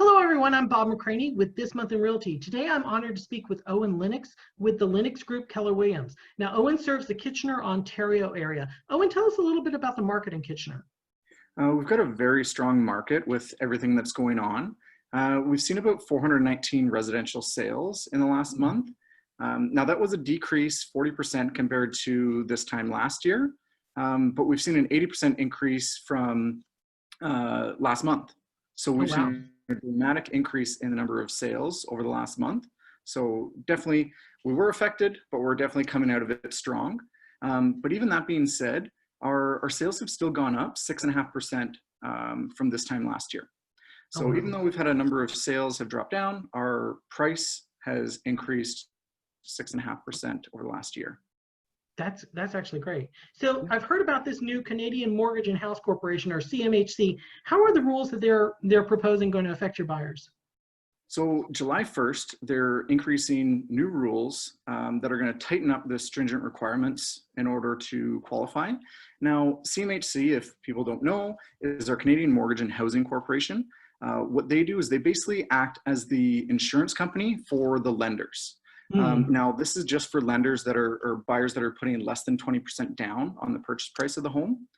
Hello everyone, I'm Bob McCraine with This Month in Realty. Today I'm honored to speak with Owen Lennox with the Lennox Group Keller Williams. Now Owen serves the Kitchener, Ontario area. Owen, tell us a little bit about the market in Kitchener. We've got a very strong market with everything that's going on. We've seen about 419 residential sales in the last month. Now that was a decrease 40% compared to this time last year, but we've seen an 80% increase from last month. So we've seen a dramatic increase in the number of sales over the last month. So definitely we were affected, but we're definitely coming out of it strong. But even that being said, our sales have still gone up 6.5% from this time last year. So even though we've had a number of sales have dropped down, our price has increased 6.5% over the last year. That's actually great. So I've heard about this new Canadian Mortgage and House Corporation, or CMHC. How are the rules that they're proposing going to affect your buyers? So July 1st, they're increasing new rules that are going to tighten up the stringent requirements in order to qualify. Now, CMHC, if people don't know, is our Canadian Mortgage and Housing Corporation. What they do is they basically act as the insurance company for the lenders. Now, this is just for lenders that are, or buyers that are putting less than 20% down on the purchase price of the home.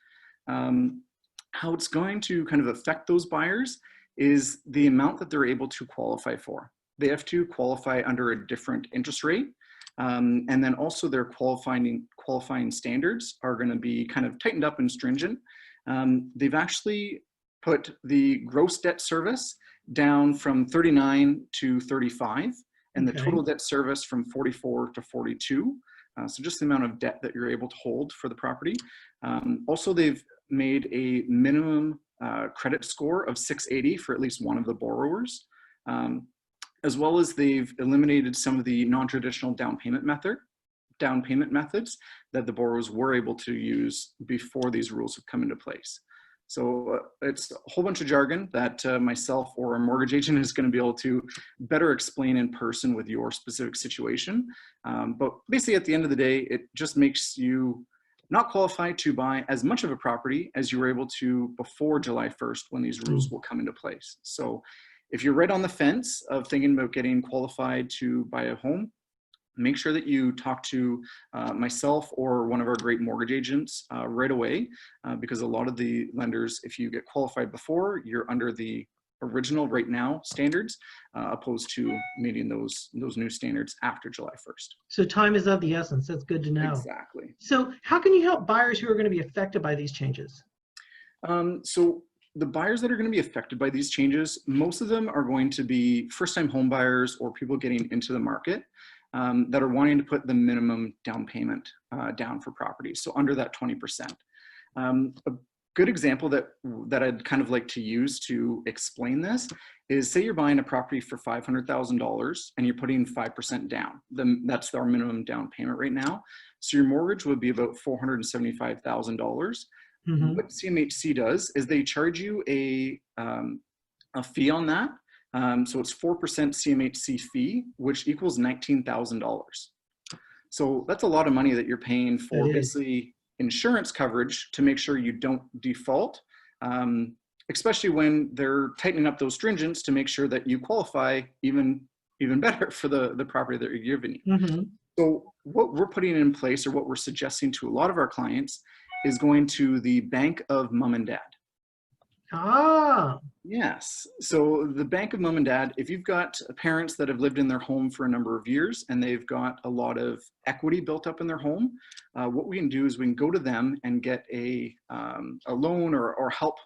How it's going to kind of affect those buyers is the amount that they're able to qualify for. They have to qualify under a different interest rate. And then also their qualifying standards are going to be kind of tightened up and stringent. They've actually put the gross debt service down from 39 to 35. And the total debt service from 44 to 42. So just the amount of debt that you're able to hold for the property. Also, they've made a minimum credit score of 680 for at least one of the borrowers, as well as they've eliminated some of the non-traditional down payment methods that the borrowers were able to use before these rules have come into place. So it's a whole bunch of jargon that myself or a mortgage agent is going to be able to better explain in person with your specific situation. But basically at the end of the day, it just makes you not qualify to buy as much of a property as you were able to before July 1st when these rules will come into place. So if you're right on the fence of thinking about getting qualified to buy a home, make sure that you talk to myself or one of our great mortgage agents right away, because a lot of the lenders, if you get qualified before, you're under the original right now standards, opposed to meeting those new standards after July 1st. So time is of the essence. That's good to know. Exactly. So how can you help buyers who are going to be affected by these changes? So the buyers that are going to be affected by these changes, most of them are going to be first-time home buyers or people getting into the market. That are wanting to put the minimum down payment down for properties, so under that 20%. A good example that I'd kind of like to use to explain this is, say you're buying a property for $500,000 and you're putting 5% down. That's our minimum down payment right now. So your mortgage would be about $475,000. What CMHC does is they charge you a fee on that. So it's 4% CMHC fee, which equals $19,000. So that's a lot of money that you're paying for basically insurance coverage to make sure you don't default, especially when they're tightening up those stringents to make sure that you qualify even better for the property that you're giving you. So what we're putting in place, or what we're suggesting to a lot of our clients, is going to the bank of mom and dad. Yes. So the bank of mom and dad, if you've got parents that have lived in their home for a number of years and they've got a lot of equity built up in their home, what we can do is we can go to them and get a loan or help,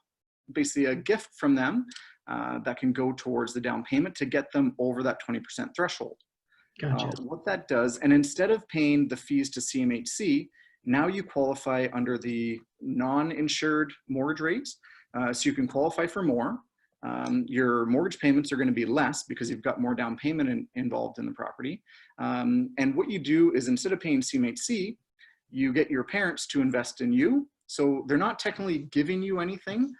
basically a gift from them that can go towards the down payment to get them over that 20% threshold. Gotcha. What that does, and instead of paying the fees to CMHC, now you qualify under the non-insured mortgage rates. So you can qualify for more. Your mortgage payments are going to be less because you've got more down payment involved in the property. And what you do is, instead of paying CMHC, you get your parents to invest in you. So they're not technically giving you anything.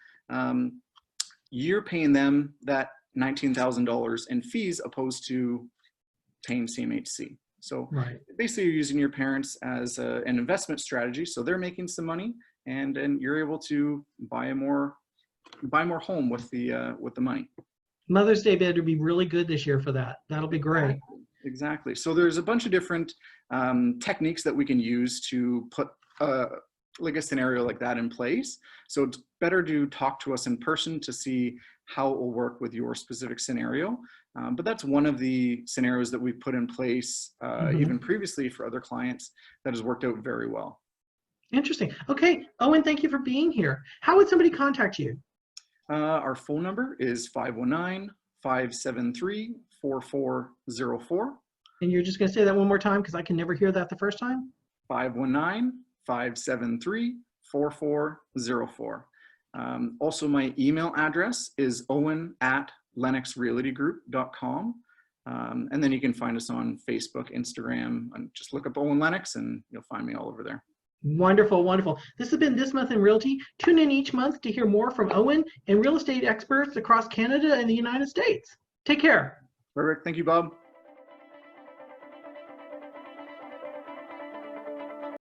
You're paying them that $19,000 in fees opposed to paying CMHC. So basically you're using your parents as an investment strategy. So they're making some money, and you're able to buy more home with the money. Mother's Day better be really good this year for that. That'll be great. Exactly. So there's a bunch of different techniques that we can use to put like a scenario like that in place. So it's better to talk to us in person to see how it will work with your specific scenario. But that's one of the scenarios that we've put in place even previously for other clients that has worked out very well. Interesting. Okay, Owen, thank you for being here. How would somebody contact you? Our phone number is 519-573-4404. And you're just going to say that one more time because I can never hear that the first time? 519-573-4404. Also, my email address is owen@lennoxrealitygroup.com. And then you can find us on Facebook, Instagram, and just look up Owen Lennox and you'll find me all over there. Wonderful, wonderful. This has been This Month in Realty. Tune in each month to hear more from Owen and real estate experts across Canada and the United States. Take care. Perfect. Thank you, Bob.